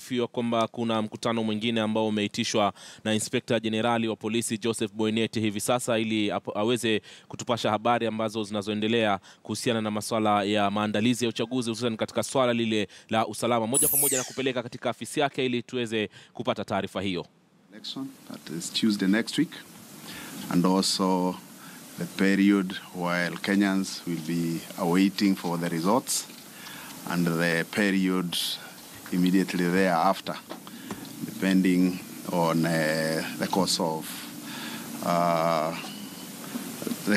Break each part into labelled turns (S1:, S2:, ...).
S1: tunaarifiwa kwamba kuna mkutano mwingine ambao umeitishwa na Inspekta Jenerali wa Polisi Joseph Boinnet hivi sasa ili aweze kutupasha habari ambazo zinazoendelea kuhusiana na masuala ya maandalizi ya uchaguzi, hususan katika swala lile la usalama. Moja kwa moja na kupeleka katika afisi yake ili tuweze kupata taarifa hiyo.
S2: Election, that is Tuesday next week, and also the period while Kenyans will be awaiting for the results, and the period immediately thereafter, depending on the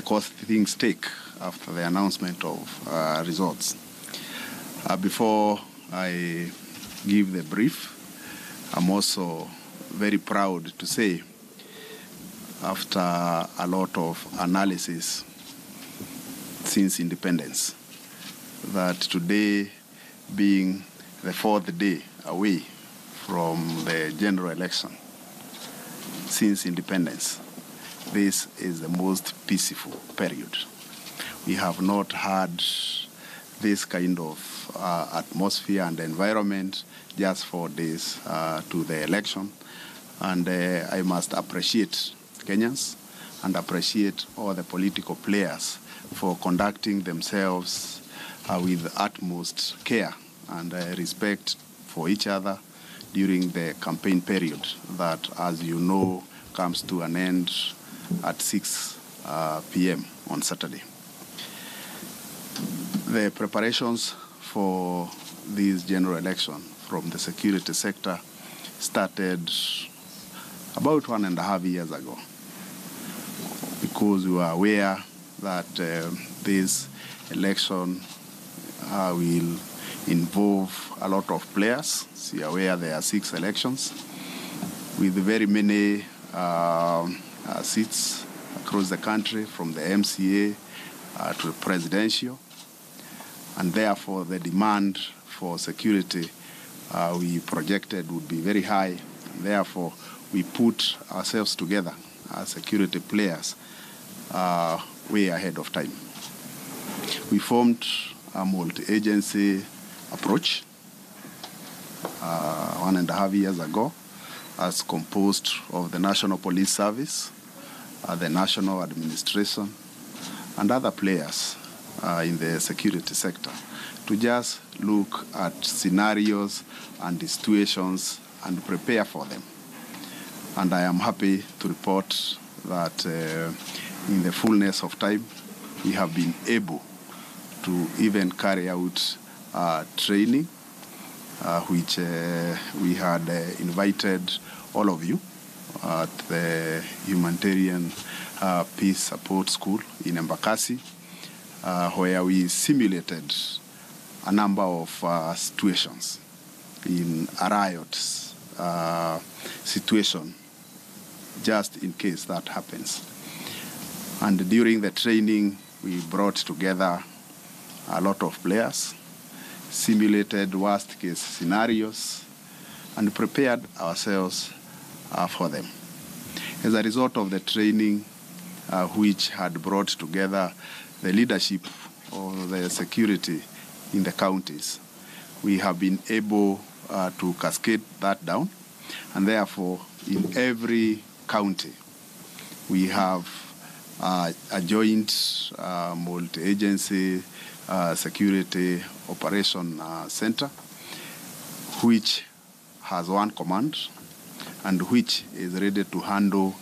S2: course things take after the announcement of results. Before I give the brief, I'm also very proud to say, after a lot of analysis since independence, that today, being the fourth day away from the general election since independence, this is the most peaceful period. We have not had this kind of atmosphere and environment just 4 days to the election. And I must appreciate Kenyans and appreciate all the political players for conducting themselves with utmost care and respect for each other during the campaign period that, as you know, comes to an end at 6 p.m. on Saturday. The preparations for this general election from the security sector started about 1.5 years ago, because we were aware that this election will involve a lot of players. So you are aware there are 6 elections with very many seats across the country, from the MCA to the presidential, and therefore the demand for security we projected would be very high. Therefore, we put ourselves together as security players way ahead of time. We formed a multi-agency approach 1.5 years ago, as composed of the National Police Service, the National Administration, and other players in the security sector, to just look at scenarios and situations and prepare for them. And I am happy to report that in the fullness of time, we have been able to even carry out training, which we had invited all of you at the Humanitarian Peace Support School in Embakasi, where we simulated a number of situations in a riot situation, just in case that happens. And during the training, we brought together a lot of players, simulated worst-case scenarios, and prepared ourselves for them. As a result of the training, which had brought together the leadership of the security in the counties, we have been able to cascade that down, and therefore in every county we have a joint multi-agency security operation center, which has one command and which is ready to handle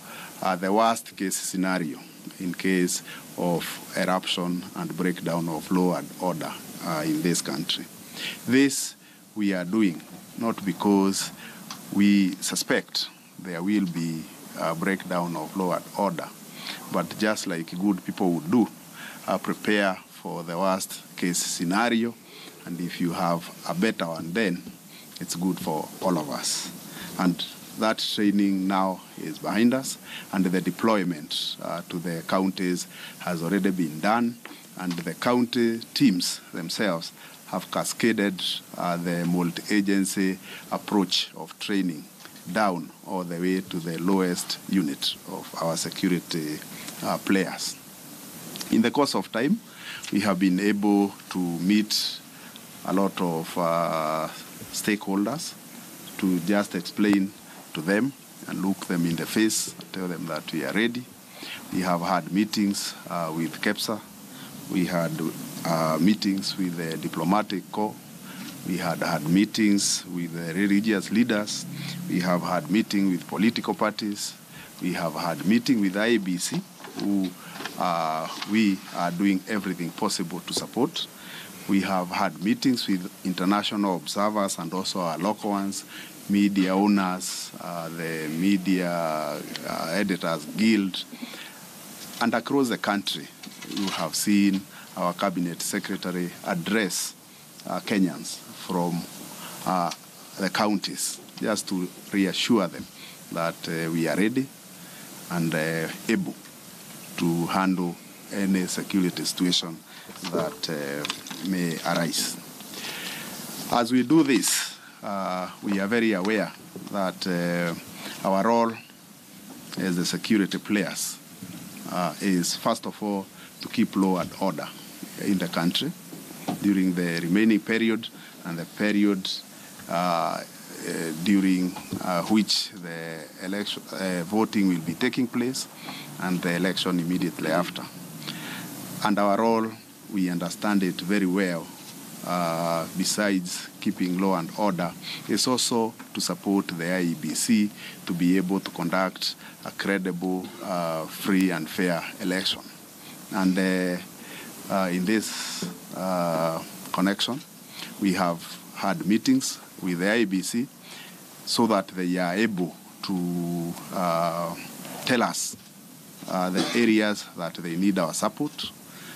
S2: the worst case scenario in case of eruption and breakdown of law and order in this country. This we are doing not because we suspect there will be a breakdown of law and order, but just like good people would do, prepare for the worst case scenario, and if you have a better one, then it's good for all of us. And that training now is behind us, and the deployment to the counties has already been done, and the county teams themselves have cascaded the multi-agency approach of training down all the way to the lowest unit of our security players. In the course of time, we have been able to meet a lot of stakeholders to just explain to them and look them in the face, tell them that we are ready. We have had meetings with KEPSA. We had meetings with the diplomatic corps. We had meetings with the religious leaders. We have had meetings with political parties. We have had meetings with IEBC, who we are doing everything possible to support. We have had meetings with international observers and also our local ones, media owners, the Media Editors Guild, and across the country. You have seen our cabinet secretary address Kenyans from the counties, just to reassure them that we are ready and able to handle any security situation that may arise. As we do this, we are very aware that our role as the security players is, first of all, to keep law and order in the country during the remaining period and the period during which the election voting will be taking place and the election immediately after. And our role, we understand it very well, besides keeping law and order, is also to support the IEBC to be able to conduct a credible, free and fair election. And in this connection, we have had meetings with the IEBC so that they are able to tell us the areas that they need our support,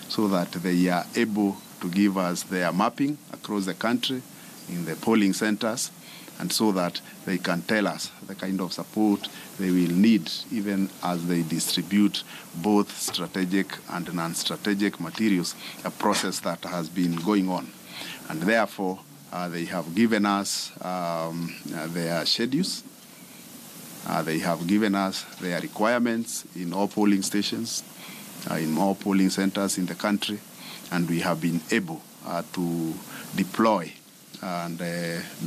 S2: so that they are able to give us their mapping across the country in the polling centers, and so that they can tell us the kind of support they will need even as they distribute both strategic and non-strategic materials, a process that has been going on. And therefore, they have given us their schedules. They have given us their requirements in all polling stations, in all polling centers in the country, and we have been able to deploy and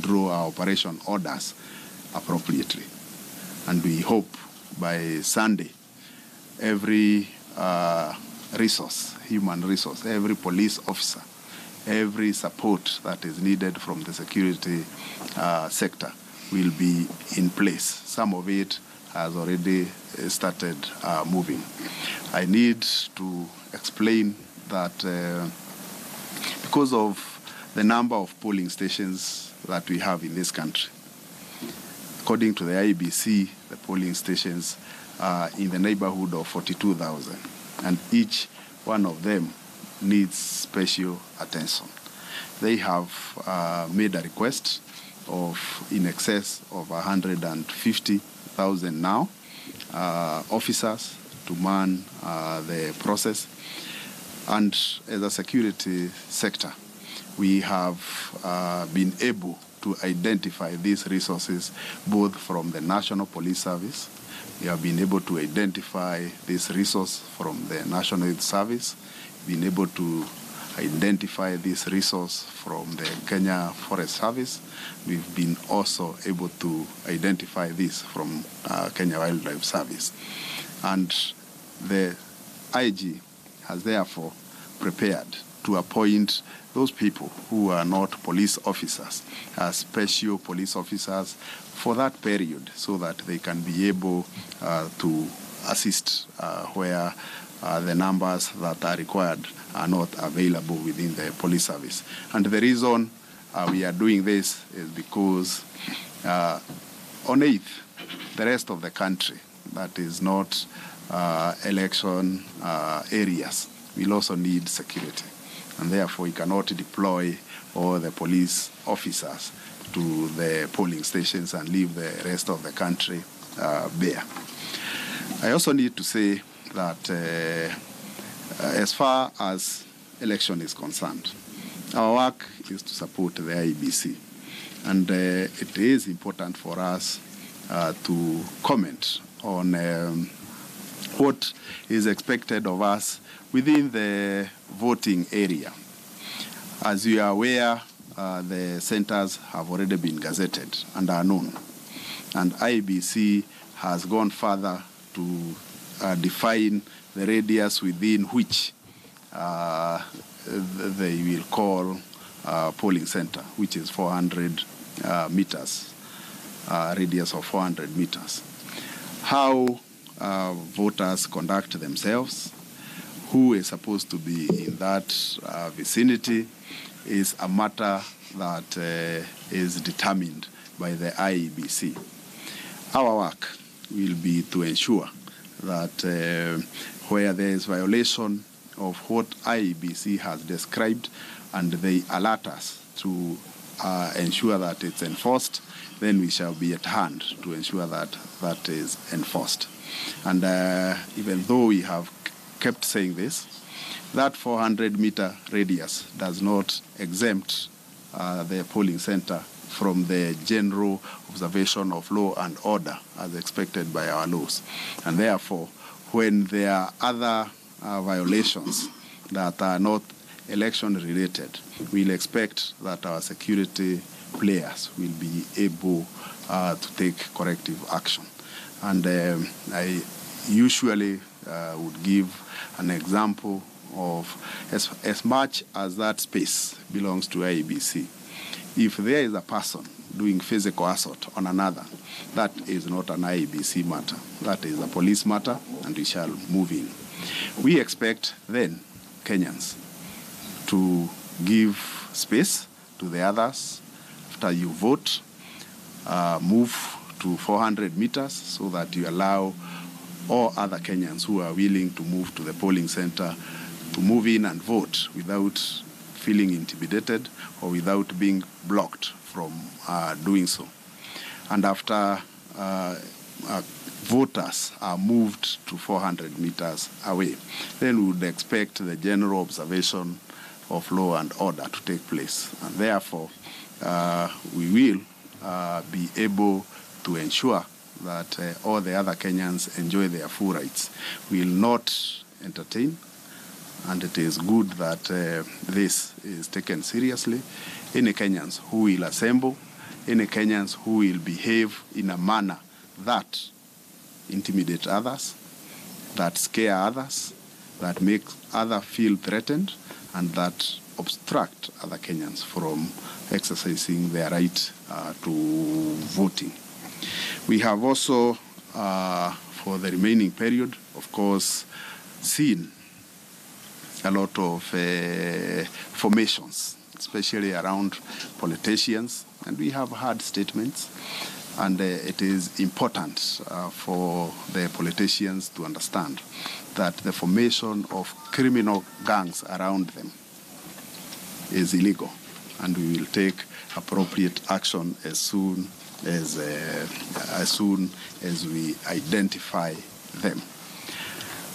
S2: draw our operation orders appropriately. And we hope by Sunday, every resource, human resource, every police officer, every support that is needed from the security sector will be in place. Some of it has already started moving. I need to explain that because of the number of polling stations that we have in this country, according to the IEBC, the polling stations are in the neighborhood of 42,000, and each one of them needs special attention. They have made a request of in excess of 150,000 now officers to man the process. And as a security sector, we have been able to identify these resources both from the National Police Service. We have been able to identify this resource from the National Youth Service, been able to identify this resource from the Kenya Forest Service. We've been also able to identify this from Kenya Wildlife Service. And the IG has therefore prepared to appoint those people who are not police officers as special police officers for that period, so that they can be able to assist where the numbers that are required are not available within the police service. And the reason we are doing this is because on 8th, the rest of the country that is not election areas will also need security. And therefore, we cannot deploy all the police officers to the polling stations and leave the rest of the country bare. I also need to say that as far as election is concerned, our work is to support the IEBC. And it is important for us to comment on what is expected of us within the voting area. As you are aware, the centers have already been gazetted and are known. And IEBC has gone further to define the radius within which they will call polling center, which is 400 meters, radius of 400 meters. How voters conduct themselves, who is supposed to be in that vicinity, is a matter that is determined by the IEBC. Our work will be to ensure that where there is violation of what IEBC has described and they alert us to ensure that it's enforced, then we shall be at hand to ensure that that is enforced. And even though we have kept saying this, that 400-meter radius does not exempt the polling center from the general observation of law and order as expected by our laws. And therefore, when there are other violations that are not election-related, we'll expect that our security players will be able to take corrective action. And I usually would give an example of as much as that space belongs to IEBC. If there is a person doing physical assault on another, that is not an IEBC matter. That is a police matter, and we shall move in. We expect then Kenyans to give space to the others after you vote, move to 400 meters so that you allow all other Kenyans who are willing to move to the polling center to move in and vote without feeling intimidated or without being blocked from doing so. And after voters are moved to 400 meters away, then we would expect the general observation of law and order to take place. And therefore, we will be able to ensure that all the other Kenyans enjoy their full rights. We will not entertain, and it is good that this is taken seriously, any Kenyans who will assemble, any Kenyans who will behave in a manner that intimidate others, that scare others, that make others feel threatened, and that obstruct other Kenyans from exercising their right to voting. We have also, for the remaining period, of course, seen a lot of formations, especially around politicians, and we have heard statements, and it is important for the politicians to understand that the formation of criminal gangs around them is illegal, and we will take appropriate action as soon as we identify them.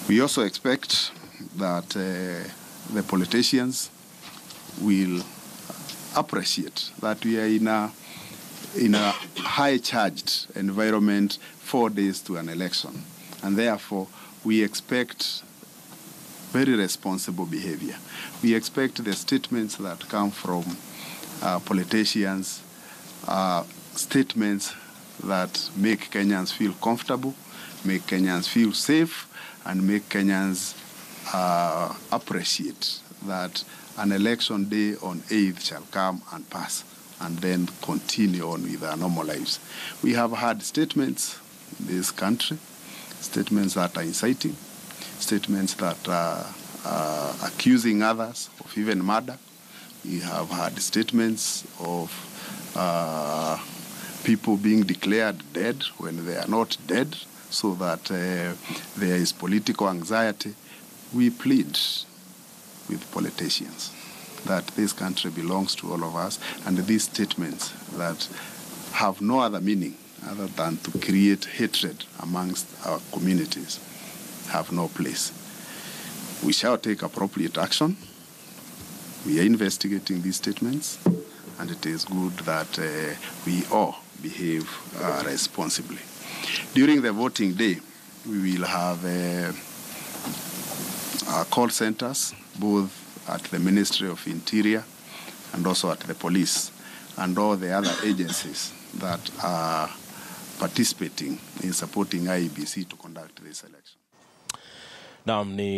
S2: We also expect that the politicians will appreciate that we are in a high-charged environment 4 days to an election, and therefore we expect very responsible behavior. We expect the statements that come from politicians, statements that make Kenyans feel comfortable, make Kenyans feel safe, and make Kenyans appreciate that an election day on 8th shall come and pass, and then continue on with our normal lives. We have had statements in this country, statements that are inciting, statements that are accusing others of even murder. We have had statements of people being declared dead when they are not dead, so that there is political anxiety. We plead with politicians that this country belongs to all of us, and these statements that have no other meaning other than to create hatred amongst our communities have no place. We shall take appropriate action. We are investigating these statements, and it is good that we all behave responsibly. During the voting day, we will have call centers, both at the Ministry of Interior and also at the police and all the other agencies that are participating in supporting IEBC to conduct this election.
S1: Naam, ni